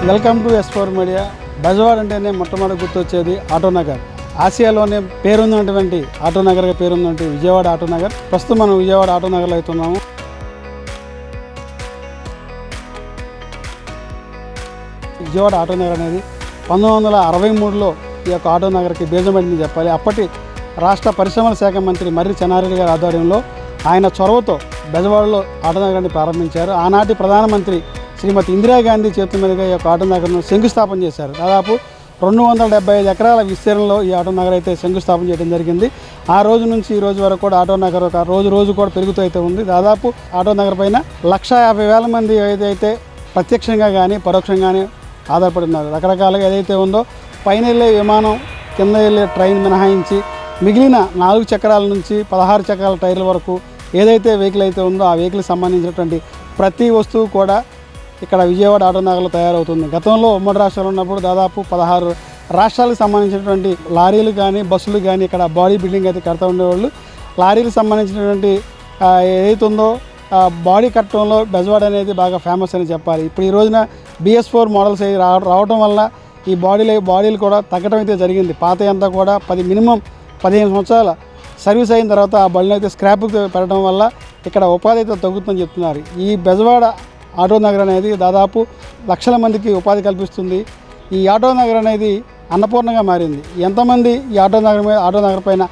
Welcome to S4 media. Bezawada అంటేనే మొట్టమొదటి గుర్తొచ్చేది ఆటోనగర్. ఆసియాలోనే పేరున్నటువంటి ఆటోనగర్గా పేరున్నటువంటి విజయవాడ ఆటోనగర్. ప్రస్తుతం మనం విజయవాడ ఆటోనగర్లో అవుతున్నాము. విజయవాడ ఆటోనగర్ అనేది 1963లో ఈ యొక్క ఆటోనగర్కి బీజం పడిందని చెప్పాలి. అప్పటి రాష్ట్ర పరిశ్రమల శాఖ మంత్రి మర్రి చెన్నారెడ్డి గారి ఆధ్వర్యంలో ఆయన చొరవతో బెజవాడలో ఆటోనగరాన్ని ప్రారంభించారు. ఆనాటి ప్రధానమంత్రి శ్రీమతి ఇందిరాగాంధీ చేతుల మీదుగా ఈ యొక్క ఆటోనగర్ను శంకుస్థాపన చేశారు. దాదాపు 275 ఎకరాల విస్తీర్ణంలో ఈ ఆటోనగర్ అయితే శంకుస్థాపన చేయడం జరిగింది. ఆ రోజు నుంచి ఈ రోజు వరకు కూడా ఆటోనగర్ ఒక రోజు కూడా పెరుగుతూ అయితే ఉంది. దాదాపు ఆటోనగర్ పైన 150,000 మంది ఏదైతే ప్రత్యక్షంగా కానీ పరోక్షంగానే ఆధారపడి ఉన్నారు. రకరకాలుగా ఏదైతే ఉందో పైన వెళ్ళే విమానం, కింద వెళ్ళే ట్రైన్ మినహాయించి మిగిలిన 4 చక్రాల నుంచి 16 చక్రాల టైర్ల వరకు ఏదైతే వెహికల్ అయితే ఉందో ఆ వెహికల్కి సంబంధించినటువంటి ప్రతి వస్తువు కూడా ఇక్కడ విజయవాడ ఆటోనగర్లో తయారవుతుంది. గతంలో ఉమ్మడి రాష్ట్రాలు ఉన్నప్పుడు దాదాపు 16 రాష్ట్రాలకు సంబంధించినటువంటి లారీలు కానీ బస్సులు కానీ ఇక్కడ బాడీ బిల్డింగ్ అయితే కడతా ఉండేవాళ్ళు. లారీలకు సంబంధించినటువంటి ఏదైతే ఉందో బాడీ కట్టడంలో బెజవాడ అనేది బాగా ఫేమస్ అని చెప్పాలి. ఇప్పుడు ఈ రోజున BS4 మోడల్స్ రావడం వల్ల ఈ బాడీలు కూడా తగ్గడం అయితే జరిగింది. పాత అంతా కూడా మినిమం 15 సంవత్సరాల సర్వీస్ అయిన తర్వాత ఆ బళ్ళని అయితే స్క్రాప్కి పెట్టడం వల్ల ఇక్కడ ఉపాధి అయితే తగ్గుతుందని చెప్తున్నారు. ఈ బెజవాడ ఆటోనగర్ అనేది దాదాపు లక్షల మందికి ఉపాధి కల్పిస్తుంది. ఈ ఆటోనగర్ అనేది అన్నపూర్ణంగా మారింది. ఎంతమంది ఈ ఆటోనగర్ పైన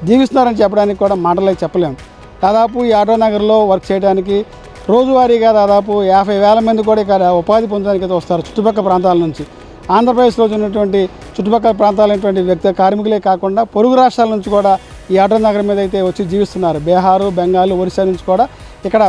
జీవిస్తున్నారని చెప్పడానికి కూడా మాటలే చెప్పలేము. దాదాపు ఈ ఆటోనగర్లో వర్క్ చేయడానికి రోజువారీగా దాదాపు 50,000 మంది కూడా ఇక్కడ ఉపాధి పొందడానికి అయితే వస్తారు చుట్టుపక్కల ప్రాంతాల నుంచి. ఆంధ్రప్రదేశ్లో ఉన్నటువంటి చుట్టుపక్కల ప్రాంతాలైనటువంటి కార్మికులే కాకుండా పొరుగు రాష్ట్రాల నుంచి కూడా ఈ ఆటోనగర్ మీద అయితే వచ్చి జీవిస్తున్నారు. బీహారు, బెంగాల్, ఒరిస్సా నుంచి కూడా ఇక్కడ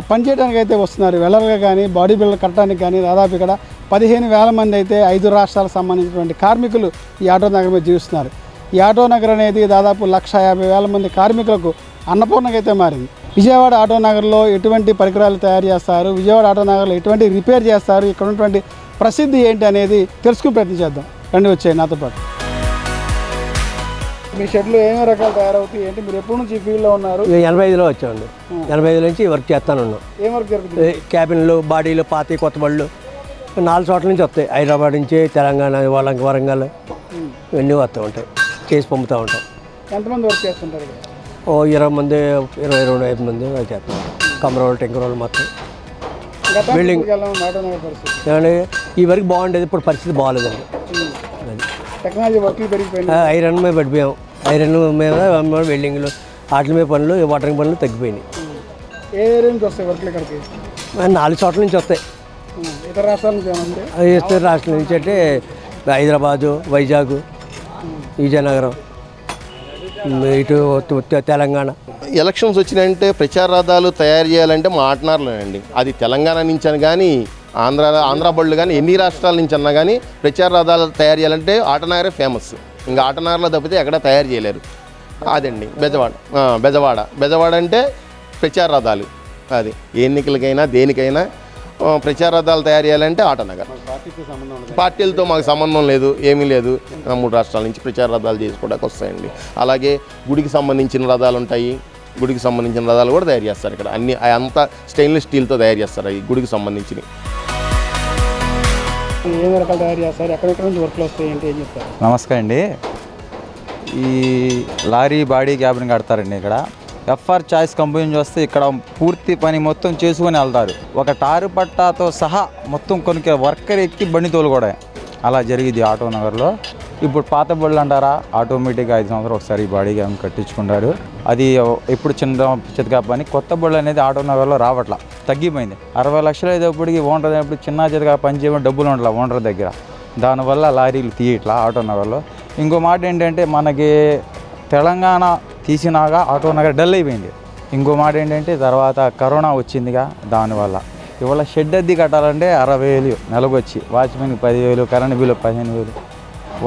పనిచేయడానికి అయితే వస్తున్నారు. వెల్లర్గా కానీ బాడీ బిల్డర్ కట్టడానికి కానీ దాదాపు ఇక్కడ 15,000 మంది అయితే 5 రాష్ట్రాలకు సంబంధించినటువంటి కార్మికులు ఈ ఆటోనగర్ మీద జీవిస్తున్నారు. ఈ ఆటోనగర్ అనేది దాదాపు 150,000 మంది కార్మికులకు అన్నపూర్ణగా అయితే మారింది. విజయవాడ ఆటోనగర్లో ఎటువంటి పరికరాలు తయారు చేస్తారు, విజయవాడ ఆటోనగర్లో ఎటువంటి రిపేర్ చేస్తారు, ఇక్కడ ఉన్నటువంటి ప్రసిద్ధి ఏంటి అనేది తెలుసుకుని ప్రయత్నం చేద్దాం. రండి వచ్చాయి నాతో పాటు. మీ షెడ్లు ఏమేమి రకాలు తయారవుతాయి ఏంటి? మీరు ఎప్పటి నుంచి ఈ ఫీల్డ్లో ఉన్నారు? 85లో వచ్చామండి. 85 నుంచి వర్క్ చేస్తాను. ఏం వర్క్ జరుగుతుంది? క్యాబిన్లు, బాడీలు, పాతి కొత్త బళ్ళు 4 చోట్ల నుంచి వస్తాయి. హైదరాబాద్ నుంచి, తెలంగాణ, వరంగల్ ఇవన్నీ వస్తూ ఉంటాయి. చేసి పంపుతూ ఉంటాం. ఎంతమంది వర్క్ చేస్తుంటారు? 20 మంది, 25 మంది వర్క్ చేస్తాం. కమరోళ్ళు, టెంకరోళ్ళు మొత్తం బిల్డింగ్. ఈ వరకు బాగుండేది, ఇప్పుడు పరిస్థితి బాగాలేదండి. టెక్నాలజీ వర్క్లు పెరిగిపోయింది. ఐరన్ మీద పడిపోయాం. ఐరన్ మీద వెల్డింగ్లు, వాటి మీద పనులు, వాటరింగ్ పనులు తగ్గిపోయినాయి. ఏ ఏరియా నుంచి వస్తాయి వర్క్లు ఇక్కడికి? 4 చోట్ల నుంచి వస్తాయి. ఇతర రాష్ట్రాల నుంచి ఏమంటే? ఇతర రాష్ట్రాల నుంచి అంటే హైదరాబాదు, వైజాగ్, విజయనగరం, ఇటు తెలంగాణ. ఎలక్షన్స్ వచ్చినాయంటే ప్రచార రథాలు తయారు చేయాలంటే మా ఆటనగర్లోనండి. అది తెలంగాణ నుంచి అని కానీ ఆంధ్ర బళ్ళు కానీ ఎన్ని రాష్ట్రాల నుంచి అన్నా కానీ ప్రచార రథాలు తయారు చేయాలంటే ఆటనగరే ఫేమస్. ఇంకా ఆటనగర్లో తప్పితే ఎక్కడ తయారు చేయలేరు. అదండి బెజవాడ అంటే ప్రచార రథాలు. అది ఎన్నికలకైనా దేనికైనా ప్రచార రథాలు తయారు చేయాలంటే ఆటనగర్. పార్టీలతో మాకు సంబంధం లేదు, ఏమీ లేదు. 3 రాష్ట్రాల నుంచి ప్రచార రథాలు చేసుకోవడానికి వస్తాయండి. అలాగే గుడికి సంబంధించిన రథాలు ఉంటాయి. గుడికి సంబంధించిన రథాలు కూడా తయారు చేస్తారు ఇక్కడ. అన్ని అంతా స్టెయిన్లెస్ స్టీల్తో తయారు చేస్తారు. ఈ గుడికి సంబంధించినవి. ఏం రకాలు తయారు చేస్తారు? ఎక్కడెక్కడ నుంచి వర్క్లు వస్తాయి ఏంటి, ఏం చెప్తారు? నమస్కారం అండి. ఈ లారీ బాడీ క్యాబిన్ కడతారండి. ఇక్కడ FR చాయిస్ కంపెనీ వస్తే ఇక్కడ పూర్తి పని మొత్తం చేసుకొని వెళ్తారు. ఒక టారు పట్టాతో సహా మొత్తం కొనుక్కే వర్కర్ ఎక్కి బండి తోలు కూడా అలా జరిగింది ఆటోనగర్లో. ఇప్పుడు పాత బళ్ళు అంటారా, ఆటోమేటిక్గా 5 సంవత్సరాలు ఒకసారి బాడీ క్యాబిన్ కట్టించుకుంటారు. అది ఇప్పుడు చిన్నగా పని. కొత్త బళ్ళు అనేది ఆటోనగర్లో రావట్లా, తగ్గిపోయింది. 60 లక్షలు అయ్యేటప్పటికి ఓనర్ ఇప్పుడు చిన్న చేతిగా పని చేయడం డబ్బులు ఉండట్లా ఓనర్ దగ్గర. దానివల్ల లారీలు తీయట్లా ఆటోనగర్లో. ఇంకో మాట ఏంటంటే మనకి తెలంగాణ తీసినాక ఆటోనగర్ డల్ అయిపోయింది. ఇంకో మాట ఏంటంటే తర్వాత కరోనా వచ్చిందిగా, దానివల్ల ఇవాళ షెడ్ అద్దె కట్టాలంటే 60,000 నెలకు వచ్చి, వాచ్మెన్కి 10,000, కరెంట్ బిల్లు 15,000.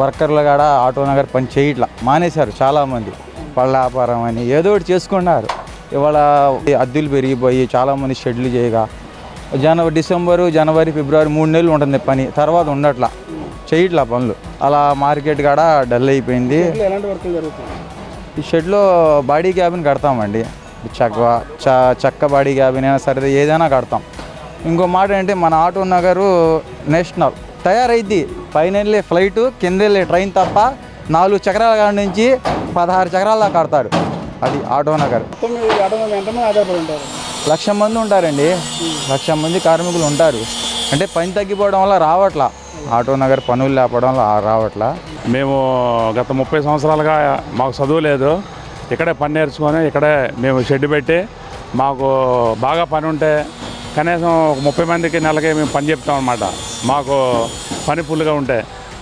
వర్కర్లు కూడా ఆటోనగర్ పని చేయట్లా, మానేశారు చాలామంది. పళ్ళ వ్యాపారం అని ఏదో ఒకటి చేసుకున్నారు. ఇవాళ అద్దెలు పెరిగిపోయి చాలామంది షెడ్లు చేయగా డిసెంబరు, జనవరి, ఫిబ్రవరి 3 నెలలు ఉంటుంది పని, తర్వాత ఉండట్లా, చేయట్లా పనులు. అలా మార్కెట్ కూడా డల్ అయిపోయింది. ఈ షెడ్లో బాడీ క్యాబిన్ కడతామండి. చెక్క బాడీ క్యాబిన్ అయినా సరే ఏదైనా కడతాం. ఇంకో మాట ఏంటంటే మన ఆటోనగర్ నేషనల్ తయారైద్ది. పైన వెళ్ళే ఫ్లైటు, కింద వెళ్ళే ట్రైన్ తప్ప 4 చక్రాల కాడి నుంచి 16 చక్రాల దాకా ఆడతాడు. అది ఆటోనగర్. మొత్తం మీరు ఈ ఆటో నగర్ ఎంతమంది ఆధారపడి ఉంటారు? 1,00,000 మంది ఉంటారండి. 1,00,000 మంది కార్మికులు ఉంటారు. అంటే పని తగ్గిపోవడం వల్ల రావట్లా, ఆటోనగర్ పనులు లేపడం వల్ల రావట్లా. మేము గత 30 సంవత్సరాలుగా మాకు చదువు లేదు, ఇక్కడే పని నేర్చుకొని ఇక్కడే మేము షెడ్ పెట్టి మాకు బాగా పని ఉంటే కనీసం ఒక 30 మందికి నెలకి మేము పని చెప్తాం అన్నమాట. మాకు పని ఫుల్గా ఉంటే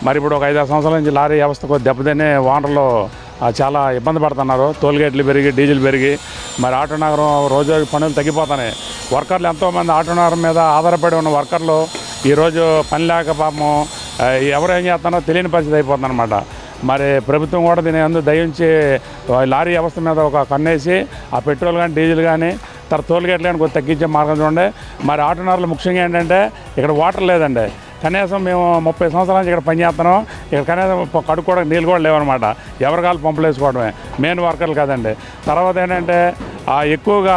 మరి ఇప్పుడు ఒక 5-6 సంవత్సరాల నుంచి లారీ వ్యవస్థకు దెబ్బతిని ఓనర్లు చాలా ఇబ్బంది పడుతున్నారు. టోల్గేట్లు పెరిగి, డీజిల్ పెరిగి మరి ఆటోనగరం రోజు పనులు తగ్గిపోతున్నాయి. వర్కర్లు ఎంతోమంది ఆటోనగరం మీద ఆధారపడి ఉన్న వర్కర్లు ఈరోజు పని లేక పాపం ఎవరు ఏం చేస్తారో తెలియని పరిస్థితి అయిపోతుంది అనమాట. మరి ప్రభుత్వం కూడా దీని అందుకు దయించి లారీ వ్యవస్థ మీద ఒక కన్నేసి ఆ పెట్రోల్ కానీ డీజిల్ కానీ తర్వాత టోల్గేట్లు కానీ కొంచెం తగ్గించే మార్గం చూడండి. మరి ఆటోనగర్లు ముఖ్యంగా ఏంటంటే ఇక్కడ వాటర్ లేదండి. కనీసం మేము 30 సంవత్సరాల నుంచి ఇక్కడ పనిచేస్తున్నాం. ఇక్కడ కనీసం కడుక్కు కూడా నీళ్ళు కూడా లేవన్నమాట. ఎవరి కాళ్ళు పంపులు వేసుకోవడమే, మెయిన్ వర్కర్లు కదండి. తర్వాత ఏంటంటే ఎక్కువగా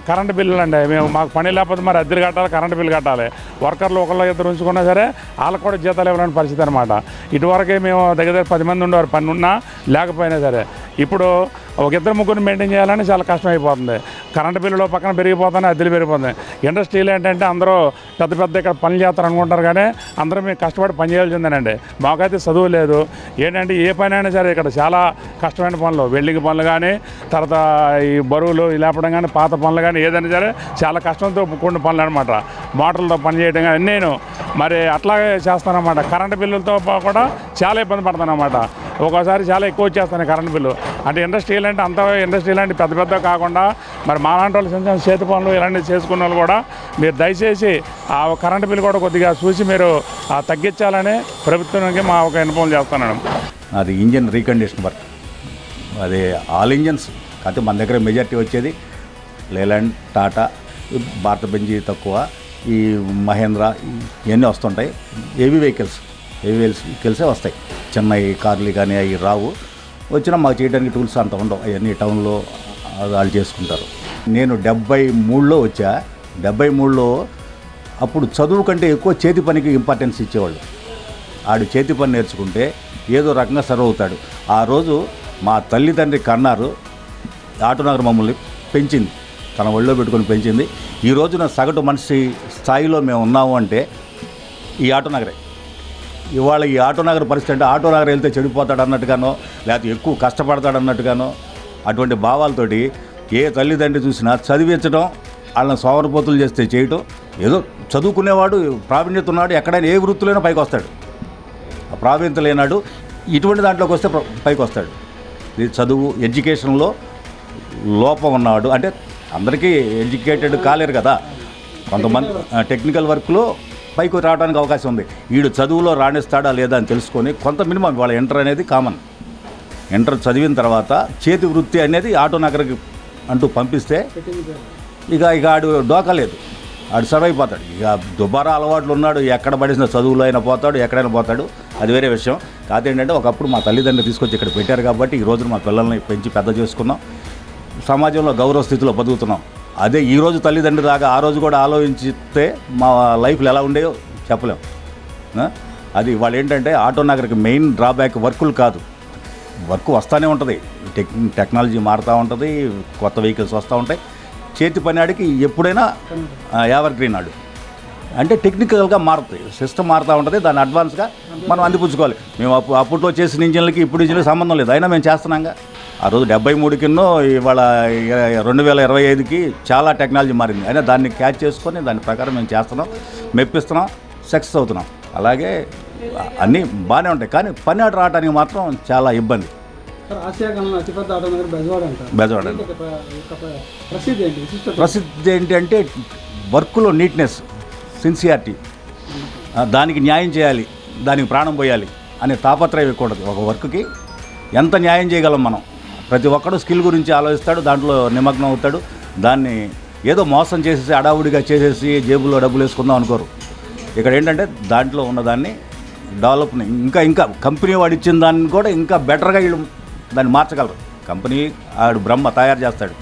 కరెంటు బిల్లులు అండి. మాకు పని లేకపోతే మరి అద్దెలు కట్టాలి, కరెంటు బిల్లు కట్టాలి. వర్కర్లు ఒకళ్ళు ఇద్దరు ఉంచుకున్నా సరే వాళ్ళకు కూడా జీతాలు ఇవ్వలేని పరిస్థితి అనమాట. ఇటువరకే మేము దగ్గర 10 మంది ఉండేవారు పని ఉన్నా లేకపోయినా సరే. ఇప్పుడు ఒక 2-3 మెయింటైన్ చేయాలని చాలా కష్టం అయిపోతుంది. కరెంటు బిల్లులో పక్కన పెరిగిపోతున్నాయి, అద్దెలు పెరిగిపోతున్నాయి. ఇండస్ట్రీలు ఏంటంటే అందరూ పెద్ద ఇక్కడ పనులు చేస్తారు అనుకుంటారు, కానీ అందరూ మేము కష్టపడి పని చేయాల్సిందేనండి. మాకైతే చదువు లేదు. ఏంటంటే ఏ పని అయినా సరే ఇక్కడ చాలా కష్టమైన పనులు, వెల్డింగ్ పనులు కానీ తర్వాత ఈ బరువులు లేపడం కానీ, పాత పనులు కానీ ఏదైనా సరే చాలా కష్టంతో కూడిన పనులు అనమాట. మోటార్లతో పని చేయడం కానీ నేను మరి అట్లాగే చేస్తానన్నమాట. కరెంటు బిల్లులతో కూడా చాలా ఇబ్బంది పడతాను అన్నమాట. ఒక్కోసారి చాలా ఎక్కువ వచ్చేస్తాను కరెంటు బిల్లు. అంటే ఇండస్ట్రీలు అంటే అంత ఇండస్ట్రీలు అంటే పెద్ద కాకుండా మరి మాలాంటి వాళ్ళు చిన్న చిన్న చేతి పనులు ఇలాంటివి చేసుకున్న వాళ్ళు కూడా మీరు దయచేసి ఆ కరెంటు బిల్లు కూడా కొద్దిగా చూసి మీరు తగ్గించాలని ప్రభుత్వానికి మా ఒక ఇన్ఫార్మ్ చేస్తున్నాను. అది ఇంజిన్ రీకండిషన్ వర్క్, అది ఆల్ ఇంజన్స్. కాకపోతే మన దగ్గర మెజారిటీ వచ్చేది లేలాండ్, టాటా, భారత బెంజీ తక్కువ, ఈ మహేంద్ర ఇవన్నీ వస్తుంటాయి. హెవీ వెహికల్సే వస్తాయి. చిన్న ఈ కార్లు కానీ అవి రావు. వచ్చినా మాకు చేయడానికి టూల్స్ అంత ఉండవు. అవన్నీ టౌన్లో వాళ్ళు చేసుకుంటారు. నేను 73లో వచ్చా. 73లో అప్పుడు చదువు కంటే ఎక్కువ చేతి పనికి ఇంపార్టెన్స్ ఇచ్చేవాళ్ళు. ఆడు చేతి పని నేర్చుకుంటే ఏదో రకంగా సర్వ్ అవుతాడు. ఆ రోజు మా తల్లిదండ్రి కన్నారు. ఆటోనగర్ మమ్మల్ని పెంచింది, తన ఒళ్ళో పెట్టుకొని పెంచింది. ఈ రోజున సగటు మనిషి స్థాయిలో మేము ఉన్నాము అంటే ఈ ఆటోనగరే. ఇవాళ ఈ ఆటోనగర్ పరిస్థితి అంటే ఆటోనగర్ వెళ్తే చెడిపోతాడు అన్నట్టుగానో, లేకపోతే ఎక్కువ కష్టపడతాడు అన్నట్టుగానో అటువంటి భావాలతోటి ఏ తల్లిదండ్రి చూసినా చదివించడం, వాళ్ళని సోమరపోతులు చేస్తే చేయటం. ఏదో చదువుకునేవాడు ప్రావీణ్యత ఉన్నాడు ఎక్కడైనా ఏ వృత్తిలోనైనా పైకి వస్తాడు. ఆ ప్రావీణ్యత లేనాడు ఇటువంటి దాంట్లోకి వస్తే పైకి వస్తాడు. ఇది చదువు ఎడ్యుకేషన్లో లోపం ఉన్నాడు అంటే అందరికీ ఎడ్యుకేటెడ్ కాలేరు కదా. కొంతమంది టెక్నికల్ వర్క్లో పైకి రావడానికి అవకాశం ఉంది. వీడు చదువులో రాణిస్తాడా లేదా అని తెలుసుకొని కొంత మినిమం వాళ్ళ ఎంటర్ అనేది కామన్. ఎంటర్ చదివిన తర్వాత చేతి వృత్తి అనేది ఆటోనగర్కి అంటూ పంపిస్తే ఇక ఆడు డోకా లేదు, ఆడు సర్వ్ అయిపోతాడు. ఇక దుబారా అలవాట్లు ఉన్నాడు, ఎక్కడ పడిసిన చదువులో అయినా పోతాడు, ఎక్కడైనా పోతాడు, అది వేరే విషయం. కాదు ఏంటంటే ఒకప్పుడు మా తల్లిదండ్రులు తీసుకొచ్చి ఇక్కడ పెట్టారు కాబట్టి ఈ రోజున మా పిల్లల్ని పెంచి పెద్ద చేసుకున్నాం, సమాజంలో గౌరవ స్థితిలో బతుకుతున్నాం. అదే ఈరోజు తల్లిదండ్రులు దాకా ఆ రోజు కూడా ఆలోచించితే మా లైఫ్లు ఎలా ఉండేవో చెప్పలేం. అది వాళ్ళు ఏంటంటే ఆటోనగర్కి మెయిన్ డ్రాబ్యాక్ వర్కులు కాదు. వర్క్ వస్తూనే ఉంటుంది, టెక్నాలజీ మారుతూ ఉంటుంది, కొత్త వెహికల్స్ వస్తూ ఉంటాయి. చేతి పని ఆడికి ఎప్పుడైనా ఎవర్ గ్రీన్ ఆడు అంటే టెక్నికల్గా మారుతాయి, సిస్టమ్ మారుతూ ఉంటుంది. దాన్ని అడ్వాన్స్గా మనం అందిపుచ్చుకోవాలి. మేము అప్పట్లో చేసిన ఇంజిన్లకి ఇప్పుడు ఇంజిన్లకి సంబంధం లేదు, అయినా మేము చేస్తున్నాంగా. ఆ రోజు 73 కిన్నో ఇవాళ 2025కి చాలా టెక్నాలజీ మారింది. అయినా దాన్ని క్యాచ్ చేసుకొని దాని ప్రకారం మేము చేస్తున్నాం, మెప్పిస్తున్నాం, సక్సెస్ అవుతున్నాం. అలాగే అన్నీ బాగానే ఉంటాయి, కానీ పని ఆట రావడానికి మాత్రం చాలా ఇబ్బంది. అతిపెద్ద ఆటోనగర్ బెజవాడ అంటారు. బెజవాడ ప్రసిద్ధి ఏంటి అంటే వర్క్లో నీట్నెస్, సిన్సియారిటీ, దానికి న్యాయం చేయాలి, దానికి ప్రాణం పోయాలి అనే తాపత్రయం ఎక్కువ ఉంటుంది. ఒక వర్క్కి ఎంత న్యాయం చేయగలం మనం. ప్రతి ఒక్కడు స్కిల్ గురించి ఆలోచిస్తాడు, దాంట్లో నిమగ్నం అవుతాడు. దాన్ని ఏదో మోసం చేసేసి అడావుడిగా చేసేసి జేబులో డబ్బులు వేసుకుందాం అనుకోరు. ఇక్కడ ఏంటంటే దాంట్లో ఉన్నదాన్ని డెవలప్ని ఇంకా కంపెనీ వాడు ఇచ్చిన దాన్ని కూడా ఇంకా బెటర్గా వీళ్ళు దాన్ని మార్చగలరు. కంపెనీ ఆడు బ్రహ్మ తయారు చేస్తాడు,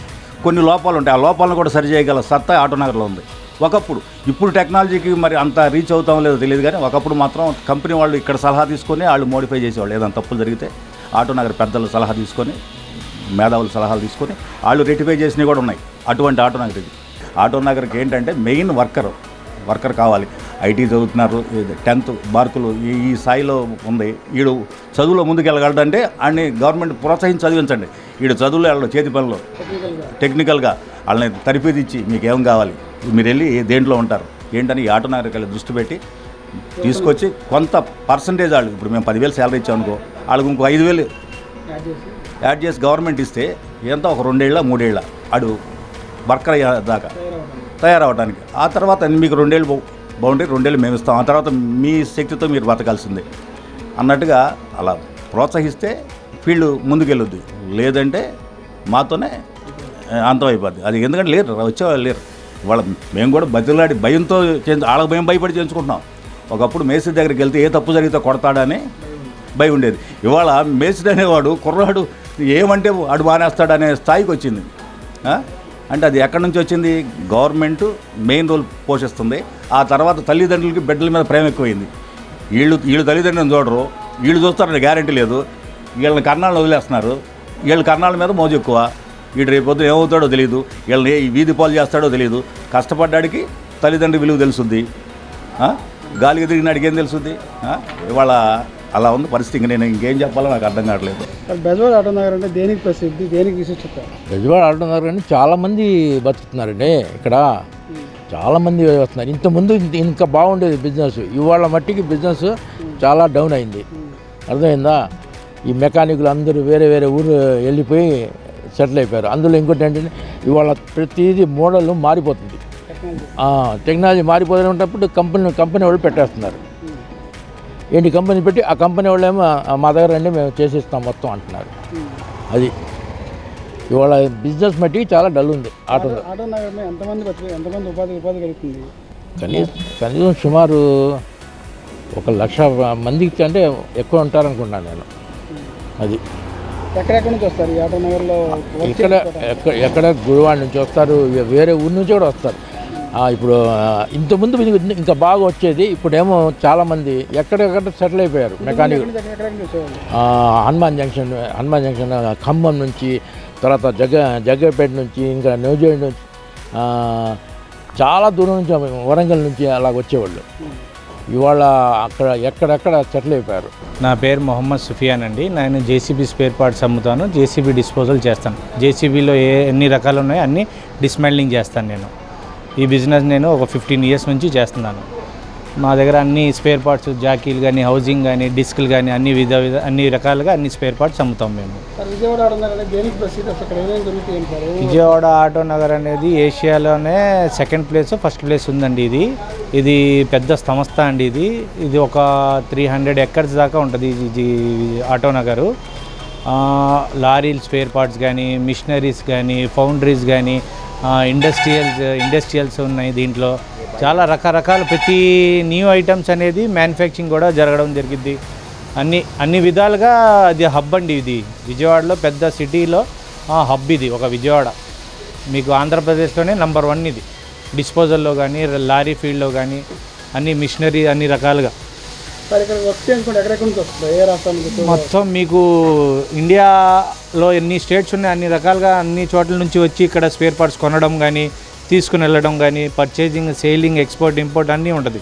కొన్ని లోపాలు ఉంటాయి, ఆ లోపాలను కూడా సరి చేయగల సత్తా ఆటోనగర్లో ఉంది. ఒకప్పుడు ఇప్పుడు టెక్నాలజీకి మరి అంత రీచ్ అవుతామో లేదో తెలియదు, కానీ ఒకప్పుడు మాత్రం కంపెనీ వాళ్ళు ఇక్కడ సలహా తీసుకొని వాళ్ళు మోడిఫై చేసేవాళ్ళు. ఏదైనా తప్పులు జరిగితే ఆటోనగర్ పెద్దలు సలహా తీసుకొని, మేధావుల సలహాలు తీసుకొని వాళ్ళు రెక్టిఫై చేసినవి కూడా ఉన్నాయి. అటువంటి ఆటోనగర్ ఇది. ఆటోనగర్కి ఏంటంటే మెయిన్ వర్కర్ కావాలి. ఐటీ చదువుతున్నారు, 10th మార్కులు ఈ స్థాయిలో ఉంది, వీడు చదువులో ముందుకు వెళ్ళగలడంటే అన్ని గవర్నమెంట్ ప్రోత్సహించి చదివించండి. వీడు చదువులో వెళ్ళడు, చేతి పనులు టెక్నికల్గా వాళ్ళని తరఫీదిచ్చి మీకు ఏం కావాలి, మీరు వెళ్ళి దేంట్లో ఉంటారు ఏంటని ఈ ఆటోనగర్కి వెళ్ళి దృష్టి పెట్టి తీసుకొచ్చి కొంత పర్సంటేజ్ వాళ్ళు, ఇప్పుడు మేము 10,000 శాలరీ ఇచ్చామనుకో, వాళ్ళకి ఇంకో 5,000 యాడ్ చేసి గవర్నమెంట్ ఇస్తే ఎంత ఒక 2 ఏళ్ళ 3 ఏళ్ళ ఆడు వర్కర్ అయ్యే దాకా తయారవడానికి. ఆ తర్వాత మీకు 2 ఏళ్ళు బాగుంటే 2 ఏళ్ళు మేము ఇస్తాం, ఆ తర్వాత మీ శక్తితో మీరు బతకాల్సిందే అన్నట్టుగా అలా ప్రోత్సహిస్తే ఫీల్డ్ ముందుకెళ్ళొద్ది. లేదంటే మాతోనే అంతమైపోద్ది అది. ఎందుకంటే లేరు, వచ్చేవాళ్ళు లేరు. వాళ్ళ మేము కూడా బతిలాడి భయంతో వాళ్ళకి భయం భయపడి చేయించుకుంటున్నాం. ఒకప్పుడు మేస్త్రి దగ్గరికి వెళ్తే ఏ తప్పు జరిగితే కొడతాడని భయం ఉండేది. ఇవాళ మేస్త్రి అనేవాడు కుర్రాడు ఏమంటే వాడు మానేస్తాడనే స్థాయికి వచ్చింది. అంటే అది ఎక్కడి నుంచి వచ్చింది? గవర్నమెంట్ మెయిన్ రోల్ పోషిస్తుంది. ఆ తర్వాత తల్లిదండ్రులకి బిడ్డల మీద ప్రేమ ఎక్కువైంది. వీళ్ళు తల్లిదండ్రులను చూడరు, వీళ్ళు చూస్తారని గ్యారంటీ లేదు. వీళ్ళని కర్ణాలను వదిలేస్తున్నారు, వీళ్ళ కర్ణాల మీద మోజు ఎక్కువ. వీడు రేపొద్దు ఏమవుతాడో తెలియదు, వీళ్ళని వీధి పాలు చేస్తాడో తెలియదు. కష్టపడ్డానికి తల్లిదండ్రి విలువ తెలుస్తుంది, గాలికి తిరిగినాడికి ఏం తెలుస్తుంది? ఇవాళ అలా ఉంది పరిస్థితి. నేను ఇంకేం చెప్పాలో నాకు అర్థం కావట్లేదు. బెజవాడ ఆటోనగర్ అంటే దేనికి ప్రసిద్ధి, దేనికి విశిష్టత? బెజవాడ ఆటోనగర్ అని చాలామంది బతుకుతున్నారండి. ఇక్కడ చాలామంది వస్తున్నారు. ఇంతకుముందు ఇంకా బాగుండేది బిజినెస్, ఇవాళ మట్టికి బిజినెస్ చాలా డౌన్ అయింది. అర్థమైందా? ఈ మెకానికులు అందరూ వేరే వేరే ఊరు వెళ్ళిపోయి సెటిల్ అయిపోయారు. అందులో ఇంకోటి ఏంటంటే ఇవాళ ప్రతిదీ మోడల్ మారిపోతుంది, టెక్నాలజీ మారిపోతున్నప్పుడు కంపెనీ వాళ్ళు పెట్టేస్తున్నారు. ఏంటి కంపెనీ పెట్టి ఆ కంపెనీ వాళ్ళు ఏమో మా దగ్గర రండి మేము చేసిస్తాం మొత్తం అంటున్నారు. అది ఇవాళ బిజినెస్ మట్టి చాలా డల్ ఉంది. ఆటోనగర్లో ఎంతమంది ఉపాధి కలుగుతుంది? కనీసం సుమారు 1,00,000 మందికి అంటే ఎక్కువ ఉంటారనుకున్నాను నేను. అది ఎక్కడెక్కడి నుంచి వస్తారు ఈ ఆటోనగర్లో? ఎక్కడ గుడివాడ నుంచి వస్తారు, వేరే ఊరి నుంచి కూడా వస్తారు. ఇప్పుడు ఇంతకుముందు ఇంకా బాగా వచ్చేది, ఇప్పుడేమో చాలామంది ఎక్కడెక్కడ సెటిల్ అయిపోయారు. మెకానిక్ హనుమాన్ జంక్షన్ ఖమ్మం నుంచి, తర్వాత జగ్గపేట నుంచి, ఇంకా న్యూజిలాండ్ నుంచి, చాలా దూరం నుంచి వరంగల్ నుంచి అలాగ వచ్చేవాళ్ళు. ఇవాళ ఎక్కడెక్కడ సెటిల్ అయిపోయారు. నా పేరు మొహమ్మద్ సుఫియాన్ అండి. నేను జేసీబీ స్పేర్ పార్ట్స్ అమ్ముతాను, జేసీబీ డిస్పోజల్ చేస్తాను. జేసీబీలో ఎన్ని రకాలు ఉన్నాయో అన్నీ డిస్మాండ్లింగ్ చేస్తాను నేను. ఈ బిజినెస్ నేను ఒక 15 years నుంచి చేస్తున్నాను. మా దగ్గర అన్ని స్పేర్ పార్ట్స్, జాకీలు కానీ, హౌసింగ్ కానీ, డిస్కులు కానీ అన్ని రకాలుగా అన్ని స్పేర్ పార్ట్స్ అమ్ముతాం మేము. విజయవాడ ఆటోనగర్ అనేది ఏషియాలోనే 2nd place 1st place ఉందండి. ఇది పెద్ద సంస్థ అండి. ఇది ఒక 300 acres దాకా ఉంటుంది ఇది ఆటోనగరు. లారీలు స్పేర్ పార్ట్స్ కానీ, మిషనరీస్ కానీ, ఫౌండరీస్ కానీ, ఇండస్ట్రియల్స్ ఉన్నాయి. దీంట్లో చాలా రకరకాల ప్రతి న్యూ ఐటమ్స్ అనేది మ్యానుఫ్యాక్చరింగ్ కూడా జరగడం జరిగింది. అన్ని విధాలుగా అది హబ్ అండి. ఇది విజయవాడలో పెద్ద సిటీలో హబ్. ఇది ఒక విజయవాడ మీకు ఆంధ్రప్రదేశ్లోనే నంబర్ 1 ఇది. డిస్పోజల్లో కానీ, లారీ ఫీల్డ్లో కానీ, అన్ని మిషనరీ అన్ని రకాలుగా మొత్తం మీకు ఇండియాలో ఎన్ని స్టేట్స్ ఉన్నాయి అన్ని రకాలుగా అన్ని చోట్ల నుంచి వచ్చి ఇక్కడ స్పేర్ పార్ట్స్ కొనడం కానీ, తీసుకుని వెళ్ళడం కానీ, పర్చేజింగ్, సేలింగ్, ఎక్స్పోర్ట్, ఇంపోర్ట్ అన్నీ ఉంటుంది.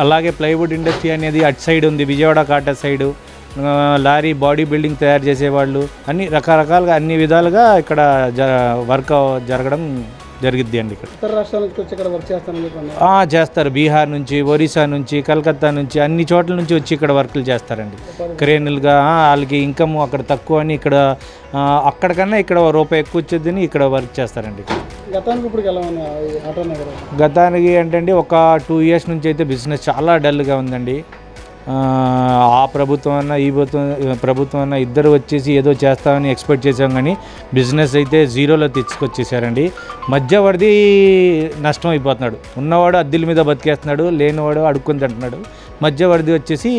అలాగే ప్లైవుడ్ ఇండస్ట్రీ అనేది అటు సైడ్ ఉంది, Vijayawada Kata side. Lorry body building తయారు చేసేవాళ్ళు, అన్ని రకరకాలుగా అన్ని విధాలుగా ఇక్కడ వర్క్ జరగడం జరిగిద్ది అండి. ఇక్కడ ఇతర రాష్ట్రాల నుంచి వచ్చి ఇక్కడ వర్క్ చేస్తారని చేస్తారు. బీహార్ నుంచి, ఒరిస్సా నుంచి, కలకత్తా నుంచి అన్ని చోట్ల నుంచి వచ్చి ఇక్కడ వర్కులు చేస్తారండి. క్రేనులుగా వాళ్ళకి ఇన్కమ్ అక్కడ తక్కువ అని ఇక్కడ అక్కడికన్నా ఇక్కడ ₹1 ఎక్కువ వచ్చేదని ఇక్కడ వర్క్ చేస్తారండి. గతానికి ఇప్పుడు ఎలా ఉంది ఆటోనగర్? గతానికి ఏంటంటే ఒక 2 years నుంచి అయితే బిజినెస్ చాలా డల్గా ఉందండి. ఆ ప్రభుత్వం అన్నా ఈ ప్రభుత్వం అన్నా ఇద్దరు వచ్చేసి ఏదో చేస్తామని ఎక్స్పెక్ట్ చేసాం, కానీ బిజినెస్ అయితే జీరోలో తెచ్చుకొచ్చేసారండి. మధ్యవర్తి నష్టం అయిపోతున్నాడు. ఉన్నవాడు అద్దెల మీద బతికేస్తున్నాడు, లేనివాడు అడుక్కొని తింటున్నాడు. మధ్యవర్తి వచ్చేసి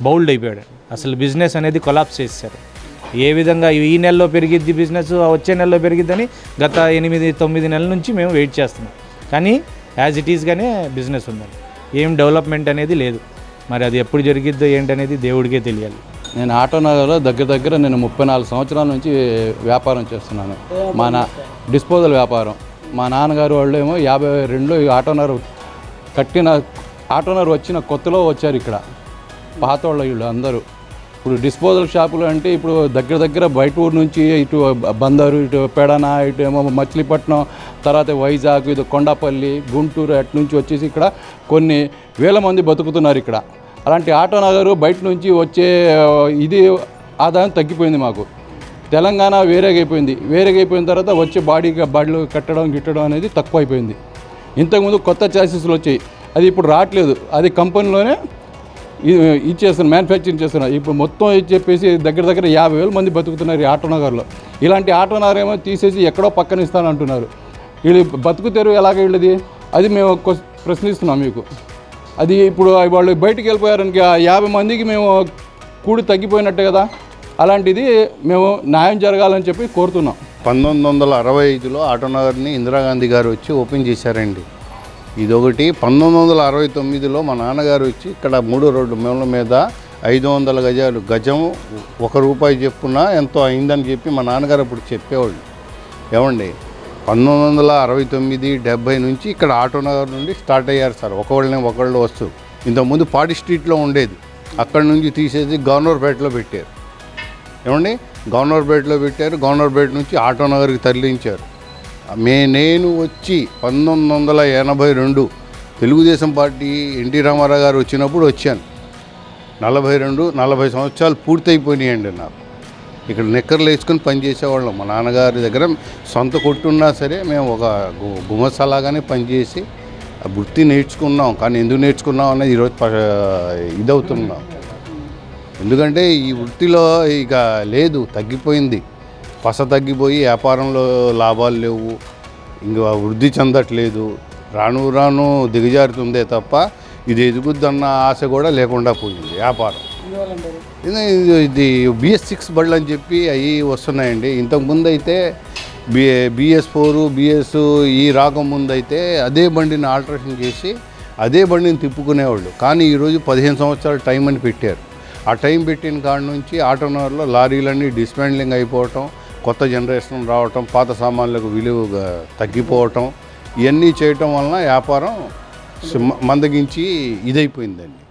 బౌల్డ్ అయిపోయాడు. అసలు బిజినెస్ అనేది కొలాప్స్ చేశారు. ఏ విధంగా ఈ నెలలో పెరిగిద్ది బిజినెస్, వచ్చే నెలలో పెరిగిద్దని గత 8-9 నెలల నుంచి మేము వెయిట్ చేస్తున్నాం. కానీ యాజ్ ఇట్ ఈస్గానే బిజినెస్ ఉందండి. ఏం డెవలప్మెంట్ అనేది లేదు. మరి అది ఎప్పుడు జరిగిద్దో ఏంటనేది దేవుడికే తెలియాలి. నేను ఆటోనగర్లో దగ్గర నేను 34 సంవత్సరాల నుంచి వ్యాపారం చేస్తున్నాను. డిస్పోజల్ వ్యాపారం. మా నాన్నగారు వాళ్ళు ఏమో 52లో ఆటోనగర్ వచ్చిన కొత్తలో వచ్చారు ఇక్కడ. పాత వాళ్ళు వీళ్ళు అందరూ. ఇప్పుడు డిస్పోజల్ షాపులు అంటే ఇప్పుడు దగ్గర బయట ఊరు నుంచి ఇటు బందరు, ఇటు పెడన, ఇటు ఏమో మచిలీపట్నం, తర్వాత వైజాగ్, ఇటు కొండపల్లి, గుంటూరు అటు నుంచి వచ్చేసి ఇక్కడ కొన్ని వేల మంది బతుకుతున్నారు ఇక్కడ. అలాంటి ఆటోనగరు బయట నుంచి వచ్చే ఇది ఆదాయం తగ్గిపోయింది మాకు. తెలంగాణ వేరేగైపోయిన తర్వాత వచ్చే బాడీలు గిట్టడం అనేది తక్కువైపోయింది. ఇంతకుముందు కొత్త చాసిస్లు వచ్చాయి, అది ఇప్పుడు రావట్లేదు. అది కంపెనీలోనే ఇచ్చేస్తున్నారు, మ్యానుఫ్యాక్చరింగ్ చేస్తున్నారు. ఇప్పుడు మొత్తం చెప్పేసి దగ్గర 50,000 మంది బతుకుతున్నారు ఈ ఆటోనగర్లో. ఇలాంటి ఆటోనగర్ ఏమో తీసేసి ఎక్కడో పక్కన ఇస్తానంటున్నారు. వీళ్ళు బతుకు తెరువు ఎలాగ వీళ్ళది, అది మేము ప్రశ్నిస్తున్నాం మీకు. అది ఇప్పుడు వాళ్ళు బయటికి వెళ్ళిపోయారని 50 మందికి మేము కూడి తగ్గిపోయినట్టే కదా. అలాంటిది మేము న్యాయం జరగాలని చెప్పి కోరుతున్నాం. 1965లో ఆటోనగర్ని ఇందిరాగాంధీ గారు వచ్చి ఓపెన్ చేశారండి. ఇదొకటి. 1969లో మా నాన్నగారు వచ్చి ఇక్కడ 3 రోడ్డు మేళ్ళ మీద 500 గజాలు, గజం ₹1 చెప్పున ఎంతో అయిందని చెప్పి మా నాన్నగారు అప్పుడు చెప్పేవాళ్ళు. ఏమండి 1969, 70 నుంచి ఇక్కడ ఆటోనగర్ నుండి స్టార్ట్ అయ్యారు సార్. ఒకళ్ళు వస్తూ. ఇంతకుముందు పాడి స్ట్రీట్లో ఉండేది, అక్కడి నుంచి తీసేసి గవర్నర్పేటలో పెట్టారు. ఏమండి గవర్నర్పేటలో పెట్టారు. గవర్నర్పేట నుంచి ఆటోనగర్కి తరలించారు. నేను వచ్చి 1982 తెలుగుదేశం పార్టీ ఎన్టీ రామారావు గారు వచ్చినప్పుడు వచ్చాను. 40 సంవత్సరాలు పూర్తయిపోయినాయండి నాకు. ఇక్కడ నిక్కర్లు వేసుకొని పనిచేసేవాళ్ళం. మా నాన్నగారి దగ్గర సొంత కొట్టున్నా సరే మేము ఒక గుమసలాగానే పనిచేసి ఆ వృత్తి నేర్చుకున్నాం. కానీ ఎందుకు నేర్చుకున్నాం అనేది ఈరోజు ఇదవుతున్నాం. ఎందుకంటే ఈ వృత్తిలో ఇక లేదు, తగ్గిపోయింది. పస తగ్గిపోయి వ్యాపారంలో లాభాలు లేవు, ఇంకా వృద్ధి చెందట్లేదు. రాను దిగజారుతుందే తప్ప ఇది ఎదుగుద్దన్న ఆశ కూడా లేకుండా పోయింది వ్యాపారం. ఇది BS6 బళ్ళు అని చెప్పి అవి వస్తున్నాయండి. ఇంతకుముందు అయితే BS4, BS ఈ రాకముందు అయితే అదే బండిని ఆల్టరేషన్ చేసి అదే బండిని తిప్పుకునేవాళ్ళు. కానీ ఈరోజు 15 సంవత్సరాలు టైం అని పెట్టారు. ఆ టైం పెట్టిన కాడ నుంచి ఆటోనగర్లో లారీలన్నీ డిస్మాండ్లింగ్ అయిపోవటం, కొత్త జనరేషన్ రావటం, పాత సామాన్లకు విలువ తగ్గిపోవటం, ఇవన్నీ చేయటం వలన వ్యాపారం మందగించి ఇదైపోయిందండి.